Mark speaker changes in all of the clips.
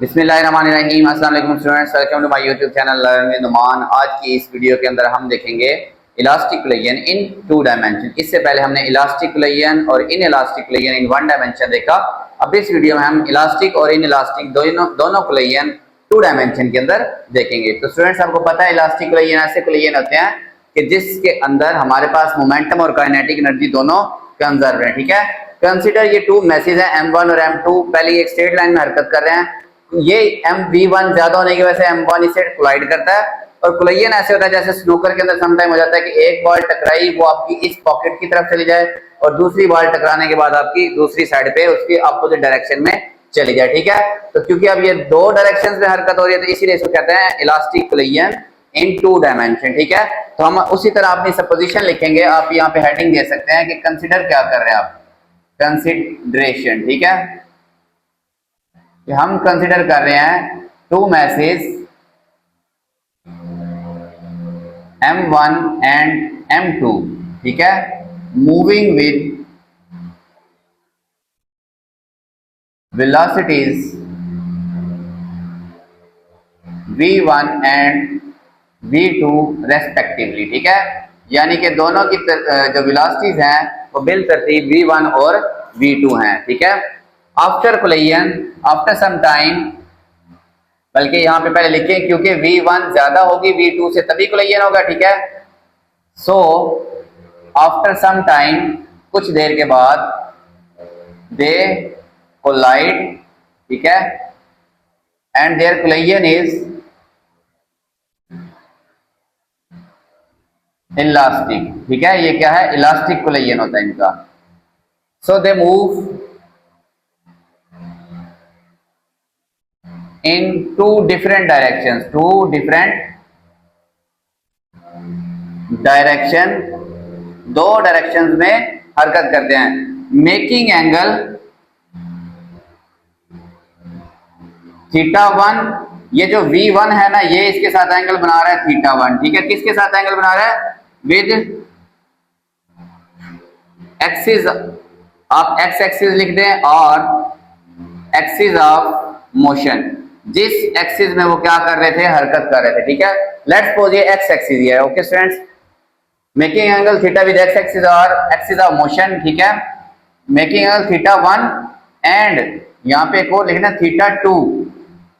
Speaker 1: बिस्मिल्लाहिर्रहमानिर्रहीम। अस्सलाम वालेकुम students, welcome to my YouTube channel learn with Numan. आज की इस वीडियो के अंदर हम देखेंगे elastic collision in two dimension. इससे पहले हमने इलास्टिक कोलिजन और inelastic collision in one dimension देखा। अब इस वीडियो में हम इलास्टिक और इन इलास्टिक दोनों कोलिजन टू डायमेंशन के अंदर देखेंगे। तो स्टूडेंट्स, आपको पता है इलास्टिक कोलिजन ऐसे कोलिजन होते हैं कि जिसके अंदर हमारे पास मोमेंटम और काइनेटिक एनर्जी दोनों कंजर्व है। ठीक है, कंसीडर ये टू मैसेज है M1 और M2। पहले एक स्ट्रेट लाइन में हरकत कर रहे हैं, ये MV1 ज्यादा होने की वजह से M1 इससे कोलाइड करता है। और कोलिजन ऐसे होता है जैसे स्नूकर के अंदर समटाइम हो जाता है कि एक बॉल टकराई, वो आपकी इस पॉकेट की तरफ चली जाए और दूसरी बॉल टकराने के बाद आपकी दूसरी साइड पे उसकी अपोजिट डायरेक्शन में चली जाए। ठीक है, तो क्योंकि अब ये दो डायरेक्शन में हरकत हो रही है तो इसीलिए इसको कहते हैं elastic collision in two dimension. ठीक है, तो हम उसी तरह अपनी सपोजिशन लिखेंगे। आप यहाँ पे हेडिंग दे सकते हैं कि कंसिडर क्या कर रहे हैं आप, कंसिडरेशन। ठीक है, हम कंसिडर कर रहे हैं to message M1 and M2। ठीक है, moving with velocities V1 and V2 respectively. ठीक है, यानी कि दोनों की जो वेलोसिटीज हैं वो बिल तरतीब V1 और V2 हैं। ठीक है, after collision, after some time, बल्कि यहां पे पहले लिखें क्योंकि V1 ज्यादा होगी V2 से तभी कोलिजन होगा। ठीक है, सो आफ्टर सम टाइम, कुछ देर के बाद, दे कोलाइड। ठीक है, and their collision is elastic. ठीक है, ये क्या है, इलास्टिक कोलिजन होता है इनका। So they move in two different directions, दो डायरेक्शंस में हरकत करते हैं। मेकिंग एंगल θ1, ये जो V1 है ना, ये इसके साथ एंगल बना रहा है θ1। ठीक है, किसके साथ एंगल बना रहा है, विद एक्सिस, आप एक्स एक्सिस लिख दें और एक्सिस ऑफ मोशन, जिस एक्सिस में वो क्या कर रहे थे, हरकत कर रहे थे। ठीक है, लेट्स सपोज ये एक्स एक्सिस है। Okay students, making angle theta with x axis और एक्सिस ऑफ मोशन। ठीक है, मेकिंग एंगल θ1 एंड यहाँ पे एक और लिखना θ2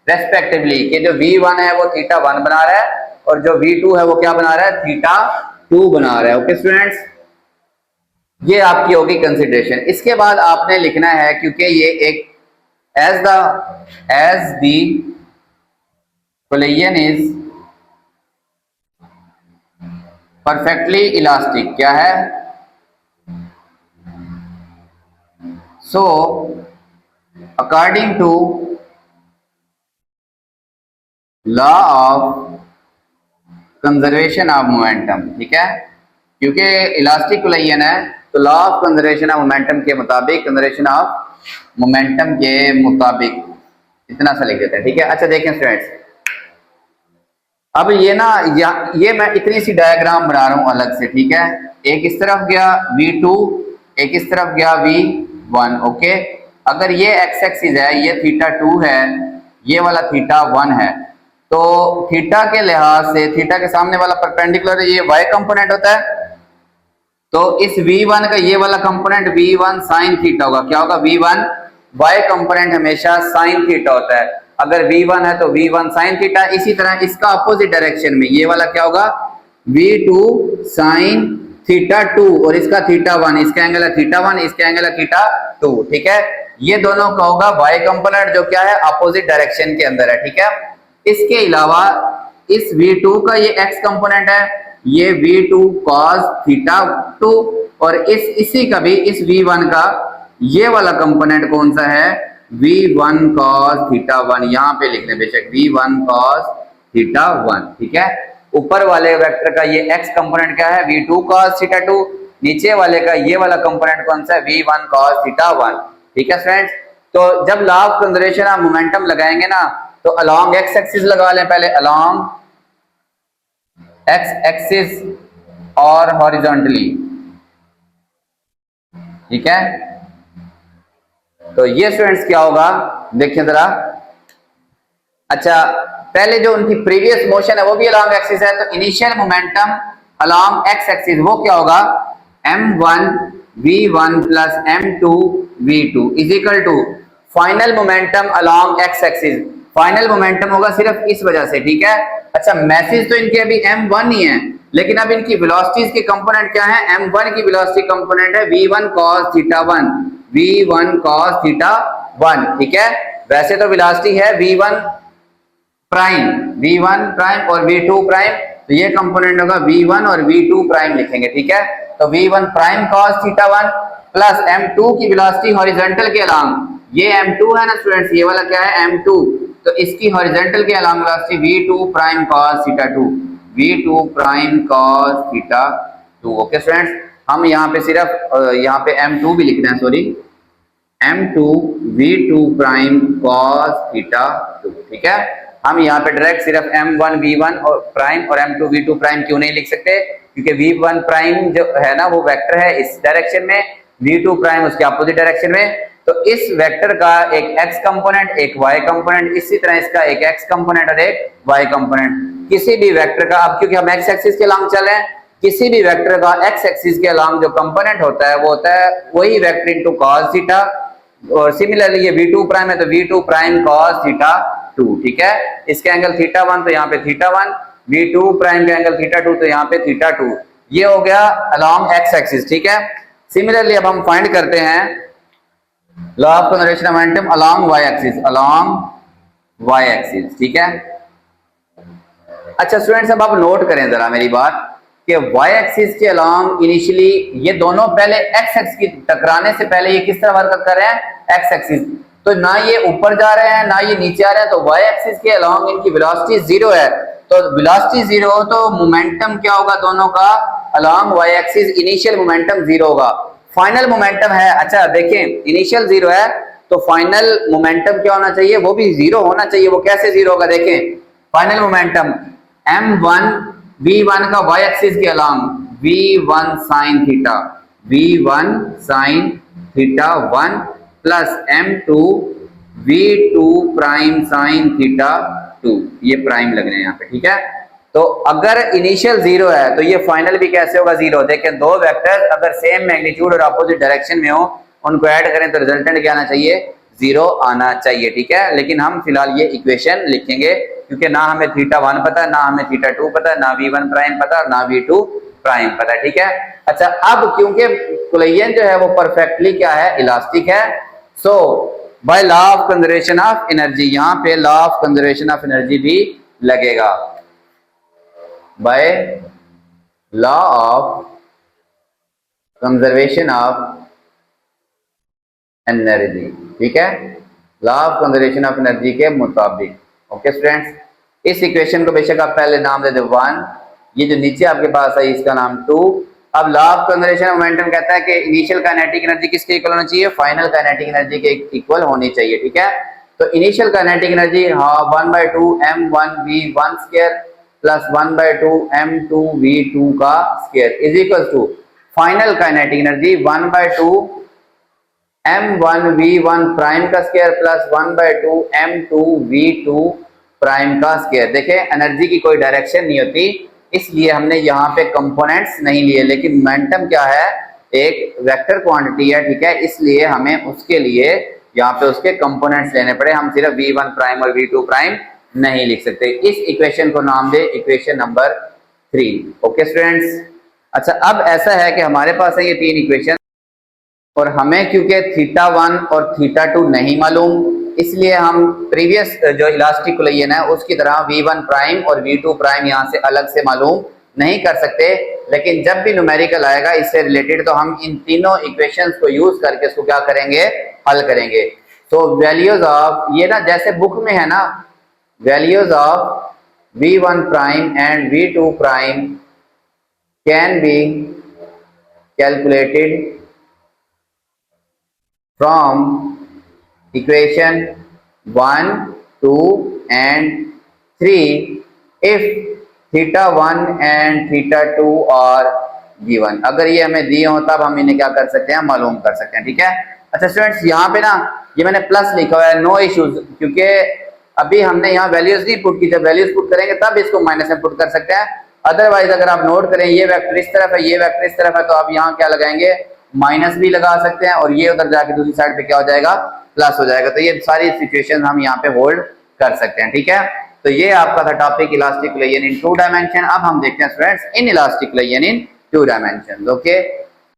Speaker 1: रेस्पेक्टिवली, कि जो V1 है वो θ1 बना रहा है और जो V2 है वो क्या बना रहा है, θ2 बना रहा है। ओके स्टूडेंट्स, ये आपकी होगी कंसिडरेशन। इसके बाद आपने लिखना है, क्योंकि ये एक as the collision is perfectly elastic, क्या है, so according to law of conservation of momentum। ठीक है, क्योंकि इलास्टिक कोलिजन है तो law of conservation of momentum के मुताबिक, कंजर्वेशन ऑफ मोमेंटम के मुताबिक इतना सा लिख देते हैं। ठीक है, अच्छा देखें स्टूडेंट्स, अब ये ना ये मैं इतनी सी डायग्राम बना रहा हूं अलग से। ठीक है, एक इस तरफ गया V2, एक इस तरफ गया V1। ओके, अगर ये एक्स एक्सिस है, ये θ2 है, ये वाला θ1 है, तो थीटा के लिहाज से, थीटा के सामने वाला परपेंडिकुलर ये y कंपोनेंट होता है, तो इस V1 का ये वाला कंपोनेंट V1 साइन थीटा होगा। क्या होगा, V1 y कंपोनेंट हमेशा साइन थीटा होता है। अगर V1 है तो V1 साइन थीटा। इसी तरह इसका अपोजिट डायरेक्शन में ये वाला क्या होगा, V2 साइन θ2 और इसका θ1, इसका एंगल है θ1, इसका एंगल है θ2। ठीक है, ये दोनों का होगा y कंपोनेंट जो क्या है, अपोजिट डायरेक्शन के अंदर है। ठीक है, इसके अलावा इस V2 का ये x कंपोनेंट है, ये V2 cos θ2, और इसी का भी इस V1 का ये वाला कंपोनेंट कौन सा है, V1 cos θ1। यहां पे लिखने बेशक V1 cos θ1। ठीक है, ऊपर वाले वेक्टर का ये x कंपोनेंट क्या है, V2 cos θ2, नीचे वाले का ये वाला कंपोनेंट कौन सा है, V1 cos θ1। ठीक है फ्रेंड्स, तो जब law of conservation of momentum लगाएंगे ना, तो अलोंग एक्स एक्सिस लगा लें पहले, अलोंग एक्स एक्सिस और हॉरिजॉन्टली। ठीक है, तो ये स्टूडेंट्स क्या होगा, देखिए जरा, अच्छा, पहले जो उनकी प्रीवियस मोशन है वो भी अलॉन्ग एक्सिस है, तो initial momentum along x axis वो क्या होगा, m1 v1 plus m2 v2 is equal to final momentum along x axis. Final momentum होगा सिर्फ इस वजह से, ठीक है। अच्छा, मैसेज तो इनके अभी m1 ही है, लेकिन अब इनकी वेलोसिटीज के कंपोनेंट क्या है, m1 की वेलोसिटी कंपोनेंट है v1 cos theta 1, v1 cos theta 1, ठीक है। वैसे तो वेलोसिटी है v1 प्राइम, v1 प्राइम और v2 प्राइम, तो ये कंपोनेंट होगा v1 और v2 प्राइम लिखेंगे, ठीक है। तो v1 prime cos theta 1 plus m2 की वेलोसिटी हॉरिजॉन्टल के अलोंग, ये m2 है ना स्टूडेंट्स, ये वाला क्या है m2, तो इसकी हॉरिजॉन्टल के along velocity v2 prime cos theta 2, v2 prime cos theta 2। Okay students, हम यहाँ पे सिर्फ यहाँ पे m2 भी लिख रहे हैं, sorry, m2 v2 prime cos theta 2, ठीक है। हम यहाँ पे डायरेक्ट सिर्फ m1 v1 और प्राइम और m2 v2 प्राइम क्यों नहीं लिख सकते, क्योंकि v1 प्राइम जो है ना वो वेक्टर है इस डायरेक्शन में, v2 प्राइम उसके अपोजिट डायरेक्शन में, तो इस वेक्टर का एक x कंपोनेंट एक y कंपोनेंट, इसी तरह इसका एक x कंपोनेंट और एक y कंपोनेंट। किसी भी वेक्टर का, अब क्योंकि हम x एक्सिस के अलोंग चल रहे हैं, किसी भी वेक्टर का x एक्सिस के अलोंग जो कंपोनेंट होता है वो होता है वही वेक्टर इनटू cos थीटा, और सिमिलरली ये v2 प्राइम है तो v2 प्राइम cos थीटा 2, ठीक है। इसका एंगल थीटा 1 तो यहाँ पे थीटा 1, v2 प्राइम का एंगल थीटा 2 तो यहाँ पे थीटा 2, ये हो गया अलोंग x एक्सिस, ठीक है। सिमिलरली अब हम फाइंड करते हैं law of conservation of momentum along y axis, along y axis, ठीक है। अच्छा स्टूडेंट्स, अब आप नोट करें जरा मेरी बात कि y एक्सिस के अलोंग इनिशियली ये दोनों पहले x एक्सिस की टकराने से पहले ये किस तरह वर्क कर रहे हैं, x एक्सिस, तो ना ये ऊपर जा रहे हैं ना ये नीचे आ रहे हैं, तो y एक्सिस के अलोंग इनकी वेलोसिटी जीरो है, तो वेलोसिटी जीरो हो तो मोमेंटम क्या होगा दोनों का, along y axis initial momentum zero होगा, फाइनल मोमेंटम है। अच्छा देखें, इनिशियल जीरो है तो फाइनल मोमेंटम क्या होना चाहिए, वो भी जीरो होना चाहिए। वो कैसे जीरो होगा, देखें फाइनल मोमेंटम m1 v1 का y एक्सिस के along v1 sin theta, v1 sin theta 1 plus m2 v2 prime sin theta 2, ये प्राइम लग रहे हैं यहाँ पे, ठीक है। तो अगर इनिशियल जीरो है तो ये फाइनल भी कैसे होगा, जीरो। देखें दो वेक्टर्स अगर सेम मैग्नीट्यूड और अपोजिट डायरेक्शन में हो, उनको ऐड करें तो रिजल्टेंट क्या आना चाहिए, जीरो आना चाहिए, ठीक है। लेकिन हम फिलहाल ये इक्वेशन लिखेंगे क्योंकि ना हमें थीटा 1 पता है, ना हमें थीटा 2 पता है, ना v1 प्राइम पता है, ना v2 प्राइम पता है, ठीक है। अच्छा, अब क्योंकि कोलिजन जो है वो परफेक्टली क्या है, इलास्टिक है, so by law of conservation of energy, यहाँ पे law of conservation of energy भी लगेगा, by law of conservation of energy, ठीक है, law of conservation of energy के मुताबिक। ओके स्टूडेंट्स, इस इक्वेशन को बेशक आप पहले नाम दे दो 1, ये जो नीचे आपके पास है इसका नाम 2। अब law of conservation of momentum कहता है कि इनिशियल काइनेटिक एनर्जी किसके इक्वल होना चाहिए, फाइनल काइनेटिक एनर्जी के इक्वल होनी चाहिए, ठीक है। तो initial kinetic energy 1/2 m1 v1 square plus 1/2 m2 v2 का square is equal to final kinetic energy 1/2 m1 v1 prime का square plus 1/2 m2 v2 prime का स्क्वायर। देखें एनर्जी की कोई डायरेक्शन नहीं होती, इसलिए हमने यहाँ पे कंपोनेंट्स नहीं लिए, लेकिन मोमेंटम क्या है, एक वेक्टर क्वांटिटी है, ठीक है, इसलिए हमें उसके लिए यहाँ पे उसके कंपोनेंट्स लेने पड़े, हम सिर्फ v1 प्राइम और v2 प्राइम नहीं लिख सकते। इस इक्वेशन को नाम दे इक्वेशन नंबर 3। ओके स्टूडेंट्स, अच्छा अब ऐसा है कि हमारे पास है ये तीन इक्वेशन और हमें क्योंकि थीटा 1 और थीटा 2 नहीं मालूम, इसलिए हम प्रीवियस जो इलास्टिक कोलिजन है उसकी तरह v1 प्राइम और v2 प्राइम यहाँ से अलग से मालूम नहीं कर सकते, लेकिन जब भी न्यूमेरिकल आएगा इससे रिलेटेड तो हम इन तीनों इक्वेशंस को यूज करके इसको क्या करेंगे, हल करेंगे। तो वैल्यूज ऑफ, ये ना जैसे बुक में है ना, values of v1 prime and v2 prime can be calculated from equation 1, 2 and 3 if theta 1 and theta 2 are given। अगर ये हमें दिए हो तब हम इन्हें क्या कर सकते हैं, मालूम कर सकते हैं, ठीक है। अच्छा स्टूडेंट्स, यहाँ पे ना ये मैंने प्लस लिखा हुआ है, नो इश्यूज, क्योंकि अभी हमने यहाँ वैल्यूज नहीं पुट की, जब वैल्यूज पुट करेंगे तब इसको माइनस में पुट कर सकते हैं। अदरवाइज अगर आप नोट करें ये वेक्टर इस तरफ है, ये वेक्टर इस तरफ है, तो आप यहाँ क्या लगाएंगे, माइनस भी लगा सकते हैं, और ये उधर जाके दूसरी साइड पे क्या हो जाएगा, प्लस हो जाएगा। तो ये सारी सिचुएशन हम यहाँ पे होल्ड कर सकते हैं, ठीक है। तो ये आपका था टॉपिक इलास्टिक कोलिजन इन 2 डायमेंशन। अब हम देखते हैं students in elastic collision in 2 dimension. Okay